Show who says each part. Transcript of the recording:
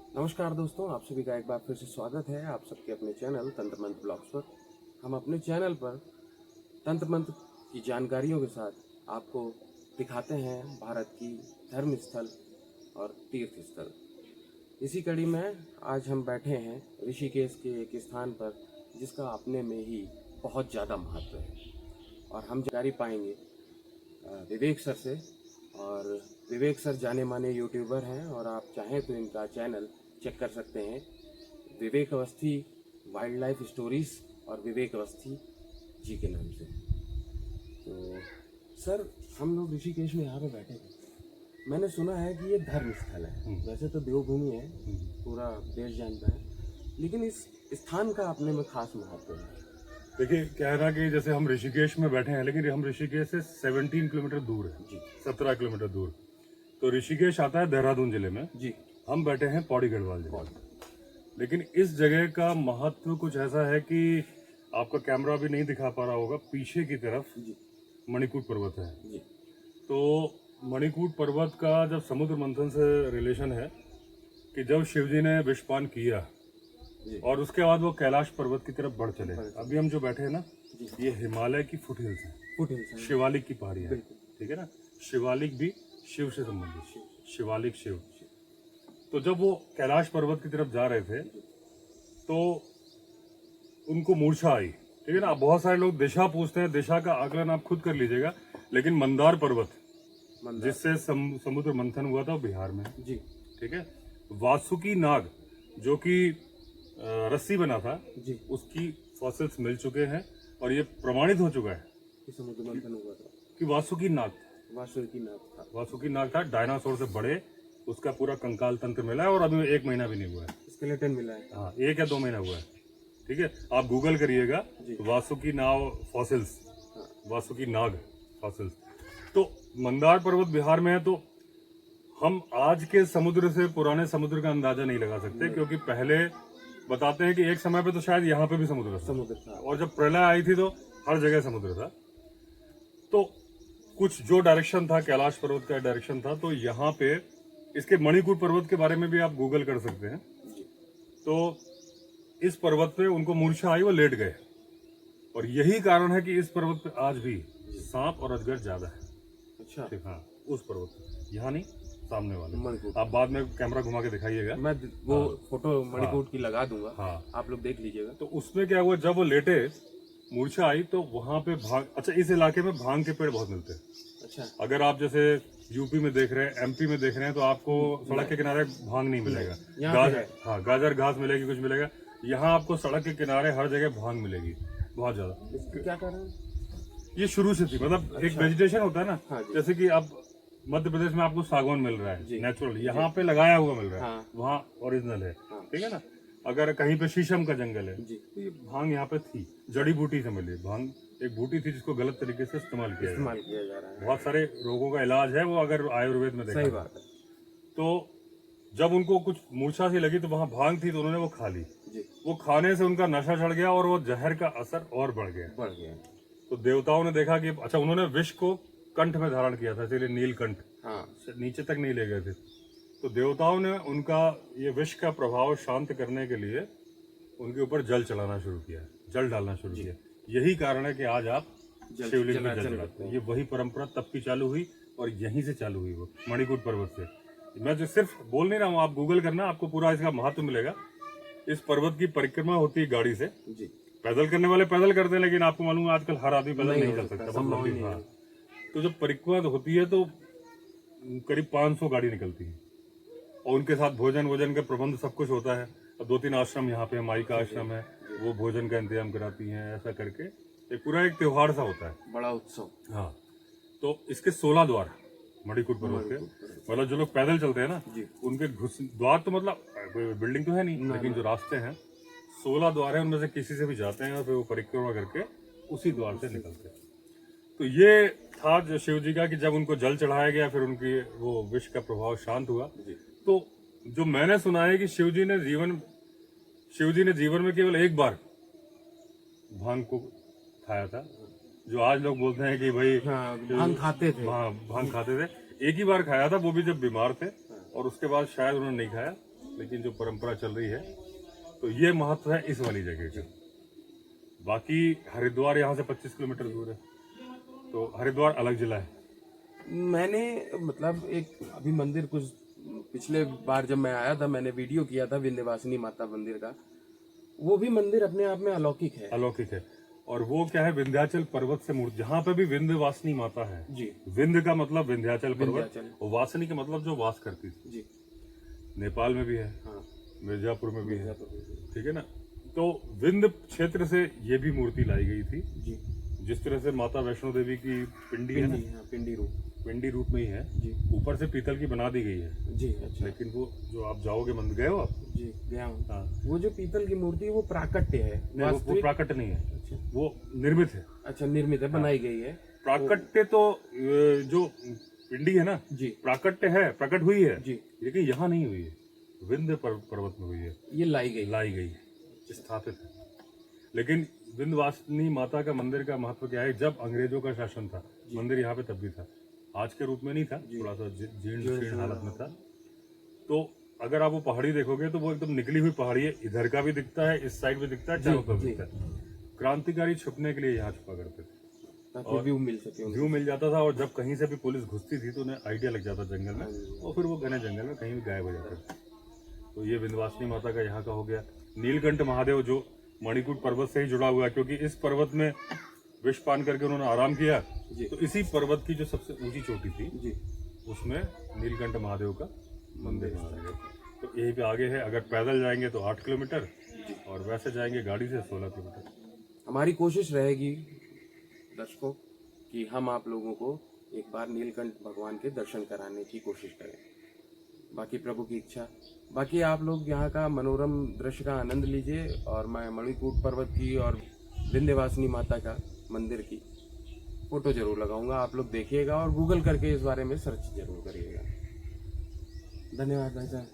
Speaker 1: नमस्कार दोस्तों, आप सभी का एक बार फिर से स्वागत है आप सबके अपने चैनल तंत्र मंत्र ब्लॉग्स पर। हम अपने चैनल पर तंत्र मंत्र की जानकारियों के साथ आपको दिखाते हैं भारत की धर्म स्थल और तीर्थ स्थल। इसी कड़ी में आज हम बैठे हैं ऋषिकेश के एक स्थान पर जिसका अपने में ही बहुत ज़्यादा महत्व है और हम जानकारी पाएंगे विवेक सर से। और विवेक सर जाने माने यूट्यूबर हैं और आप चाहें तो इनका चैनल चेक कर सकते हैं, विवेक अवस्थी वाइल्ड लाइफ स्टोरीज और विवेक अवस्थी जी के नाम से। तो सर, हम लोग ऋषिकेश में यहाँ पे बैठे हैं। मैंने सुना है कि ये धर्म स्थल है, वैसे तो देवभूमि है, पूरा देश जानता है, लेकिन इस स्थान का अपने में खास महत्व है।
Speaker 2: देखिए, क्या है ना कि जैसे हम ऋषिकेश में बैठे हैं, लेकिन हम ऋषिकेश से 17 किलोमीटर दूर है
Speaker 1: जी।
Speaker 2: 17 किलोमीटर दूर। तो ऋषिकेश आता है देहरादून जिले में
Speaker 1: जी।
Speaker 2: हम बैठे हैं पौड़ी गढ़वाल जिले में। लेकिन इस जगह का महत्व कुछ ऐसा है कि आपका कैमरा भी नहीं दिखा पा रहा होगा, पीछे की तरफ
Speaker 1: जी।
Speaker 2: मणिकूट पर्वत है।
Speaker 1: जी।
Speaker 2: तो मणिकूट पर्वत का जब समुद्र मंथन से रिलेशन है कि जब शिवजी ने विषपान किया और उसके बाद वो कैलाश पर्वत की तरफ बढ़ चले। अभी हम जो बैठे हैं ना, ये हिमालय की फुट हिल्स है, शिवालिक की पहाड़ियां, ठीक है ना। शिवालिक भी शिव से संबंधित, शिवालिक शिव। तो जब वो कैलाश पर्वत की तरफ जा रहे थे तो उनको मूर्छा आई, ठीक है ना। बहुत सारे लोग दिशा पूछते हैं, दिशा का आकलन आप खुद कर लीजिएगा, लेकिन मंदार पर्वत जिससे समुद्र मंथन हुआ था वो बिहार में जी, ठीक है। वासुकी नाग जो कि रस्सी बना था जी, उसकी फॉसिल्स मिल चुके हैं और ये प्रमाणित हो चुका है
Speaker 1: कि समुद्र मंथन हुआ था,
Speaker 2: कि वासुकी नाग था, डायनासोर से बड़े, उसका पूरा कंकाल तंत्र मिला है और अभी 1 महीना भी नहीं हुआ है,
Speaker 1: स्केलेटन मिला है।
Speaker 2: हाँ, 1 या 2 महीना हुआ है, ठीक है। आप गूगल करिएगा वासुकी नाग फॉसिल्स, वासुकी नाग फॉसिल्स। तो मंदार पर्वत बिहार में है। तो हम आज के समुद्र से पुराने समुद्र का अंदाजा नहीं लगा सकते, क्योंकि पहले बताते हैं कि एक समय पे तो शायद यहाँ पे भी समुद्र था और जब प्रलय आई थी तो हर जगह समुद्र था। तो कुछ जो डायरेक्शन था, कैलाश पर्वत का डायरेक्शन था, तो यहाँ पे इसके मणिकूट पर्वत के बारे में भी आप गूगल कर सकते हैं। तो इस पर्वत पे उनको मूर्छा आई, वो लेट गए, और यही कारण है कि इस पर्वत पे आज भी सांप और अजगर ज्यादा है।
Speaker 1: अच्छा,
Speaker 2: हाँ, उस पर्वत पे, यहाँ नहीं, सामने वाले। आप बाद में कैमरा घुमा के दिखाइएगा,
Speaker 1: मैं वो फोटो मणिकूट की लगा दूंगा, हाँ, आप लोग देख लीजिएगा।
Speaker 2: तो उसमें क्या हुआ, जब वो लेटे, मूर्छा आई, तो वहां पे भांग, अच्छा, इस इलाके में भांग के पेड़ बहुत मिलते हैं।
Speaker 1: अच्छा,
Speaker 2: अगर आप जैसे यूपी में देख रहे हैं, एमपी में देख रहे हैं, तो आपको सड़क के किनारे भांग नहीं मिलेगा, गाजर, हाँ, गाजर घास मिलेगी, कुछ मिलेगा। यहाँ आपको सड़क के किनारे हर जगह भांग मिलेगी, बहुत ज्यादा।
Speaker 1: क्या कारण?
Speaker 2: ये शुरू से थी, मतलब एक वेजिटेशन होता है ना, जैसे कि अब मध्य प्रदेश में आपको सागवान मिल रहा है नेचुरल, यहाँ पे लगाया हुआ मिल रहा है, वहाँ ओरिजिनल है, ठीक है ना। अगर कहीं पे शीशम का जंगल है, तो ये भांग यहाँ पे थी, जड़ी बूटी से मिली। भांग एक बूटी थी जिसको गलत तरीके से इस्तेमाल किया जा रहा है। बहुत सारे रोगों का इलाज है वो, अगर आयुर्वेद में देखा। सही बात है। तो जब उनको कुछ मूर्छा सी लगी तो वहां भांग थी, तो उन्होंने वो खा ली। वो खाने से उनका नशा चढ़ गया और वो जहर का असर और बढ़ गया। तो देवताओं ने देखा कि अच्छा, उन्होंने विष को कंठ में धारण किया था, इसलिए नीलकंठ, हाँ, नीचे तक नहीं ले गए थे। तो देवताओं ने उनका ये विष का प्रभाव शांत करने के लिए उनके ऊपर जल चढ़ाना शुरू किया, जल डालना शुरू किया। यही कारण है कि आज आप शिवलिंग में जल चढ़ाते हैं। ये वही परंपरा तब की चालू हुई और यहीं से चालू हुई, वो मणिकूट पर्वत से। मैं जो सिर्फ बोल नहीं रहा हूँ, आप गूगल करना, आपको पूरा इसका महत्व मिलेगा। इस पर्वत की परिक्रमा होती है गाड़ी से, पैदल करने वाले पैदल करते हैं, लेकिन आपको मालूम है आजकल हर आदमी पैदल नहीं कर सकता। तो जब परिक्रमा होती है तो करीब 500 गाड़ी निकलती है और उनके साथ भोजन का प्रबंध सब कुछ होता है। 2-3 आश्रम यहाँ पे, माई का आश्रम है, वो भोजन का इंतजाम कराती हैं। ऐसा करके एक पूरा एक त्योहार सा होता है, बड़ा उत्सव। हाँ, तो इसके 16 द्वार मणिकूट पर्वत के, मतलब जो लोग पैदल चलते हैं ना, उनके द्वार, तो मतलब बिल्डिंग तो है नहीं, लेकिन जो रास्ते हैं 16 द्वार है, उनमें से किसी से भी जाते हैं और फिर वो परिक्रमा करके उसी द्वार से निकलते हैं। तो ये था जो शिव जी का, कि जब उनको जल चढ़ाया गया, फिर उनकी वो विष का प्रभाव शांत हुआ। तो जो मैंने सुना है कि शिव जी ने जीवन में केवल एक बार भांग को खाया था। जो आज लोग बोलते हैं कि भाई भांग खाते थे, भांग खाते थे, एक ही बार खाया था, वो भी जब बीमार थे, और उसके बाद शायद उन्होंने नहीं खाया। लेकिन जो परंपरा चल रही है, तो ये महत्व है इस वाली जगह का। बाकी हरिद्वार यहाँ से 25 किलोमीटर दूर है, तो हरिद्वार अलग जिला है।
Speaker 1: मैंने मतलब एक अभी मंदिर कुछ पिछले बार जब मैं आया था, मैंने वीडियो किया था विंध्यवासिनी माता मंदिर का। वो भी मंदिर अपने आप में अलौकिक है।
Speaker 2: अलौकिक है। और वो क्या है, विंध्याचल पर्वत से मूर्ति, जहाँ पे भी विंध्यवासिनी माता है
Speaker 1: जी।
Speaker 2: विंध्य का मतलब विंध्याचल पर्वत, और वासिनी का मतलब जो वास करती थी
Speaker 1: जी।
Speaker 2: नेपाल में भी है,
Speaker 1: हाँ।
Speaker 2: मिर्जापुर में भी है, ठीक है ना। तो विंध्य क्षेत्र से ये भी मूर्ति लाई गई थी
Speaker 1: जी।
Speaker 2: जिस तरह से माता वैष्णो देवी की पिंडी है ना, पिंडी रूप में ही है
Speaker 1: जी।
Speaker 2: ऊपर से पीतल की बना दी गई है
Speaker 1: जी। अच्छा।
Speaker 2: लेकिन वो जो आप जाओगे मंदिर, गए हो आप?
Speaker 1: जी गया हूँ।
Speaker 2: हाँ।
Speaker 1: वो जो पीतल की मूर्ति है वो प्राकट्य है?
Speaker 2: नहीं, वो प्राकट्य नहीं है।
Speaker 1: अच्छा।
Speaker 2: वो निर्मित है।
Speaker 1: अच्छा, निर्मित है, बनाई गई है।
Speaker 2: प्राकट्य तो जो पिंडी है ना
Speaker 1: जी,
Speaker 2: प्राकट्य है, प्रकट हुई है
Speaker 1: जी,
Speaker 2: लेकिन यहाँ नहीं हुई है, विंध्य पर्वत में हुई है।
Speaker 1: ये लाई गई
Speaker 2: स्थापित है। लेकिन विंध्यवासिनी माता का मंदिर का महत्व क्या है, जब अंग्रेजों का शासन था मंदिर यहाँ पे तब भी था, आज के रूप में नहीं था, थोड़ा सा जीर्ण हालत में था। तो अगर आप वो पहाड़ी देखोगे तो वो एकदम निकली हुई पहाड़ी है, इधर का भी दिखता है, इस साइड भी दिखता है, चारों तरफ दिखता है। क्रांतिकारी छुपने के लिए यहाँ छुपा करते थे
Speaker 1: ताकि व्यू मिल सके,
Speaker 2: व्यू मिल जाता था। और जब कहीं से भी पुलिस घुसती थी तो उन्हें आइडिया लग जाता जंगल में, और फिर वो घने जंगल में कहीं भी गायब हो जाते थे। तो ये विंध्यवासिनी माता का यहाँ का हो गया। नीलकंठ महादेव जो मणिकूट पर्वत से ही जुड़ा हुआ है, क्योंकि इस पर्वत में विष पान करके उन्होंने आराम किया, तो इसी पर्वत की जो सबसे ऊंची चोटी थी जी, उसमें नीलकंठ महादेव का मंदिर बनाया गया। तो यहीं पे आगे है, अगर पैदल जाएंगे तो 8 किलोमीटर और वैसे जाएंगे गाड़ी से 16 किलोमीटर।
Speaker 1: हमारी कोशिश रहेगी दर्शकों कि हम आप लोगों को एक बार नीलकंठ भगवान के दर्शन कराने की कोशिश करें। बाकी प्रभु की इच्छा। बाकी आप लोग यहाँ का मनोरम दृश्य का आनंद लीजिए, और मैं मणिकूट पर्वत की और विंध्यवासिनी माता का मंदिर की फोटो जरूर लगाऊंगा, आप लोग देखिएगा और गूगल करके इस बारे में सर्च जरूर करिएगा। धन्यवाद भाई साहब।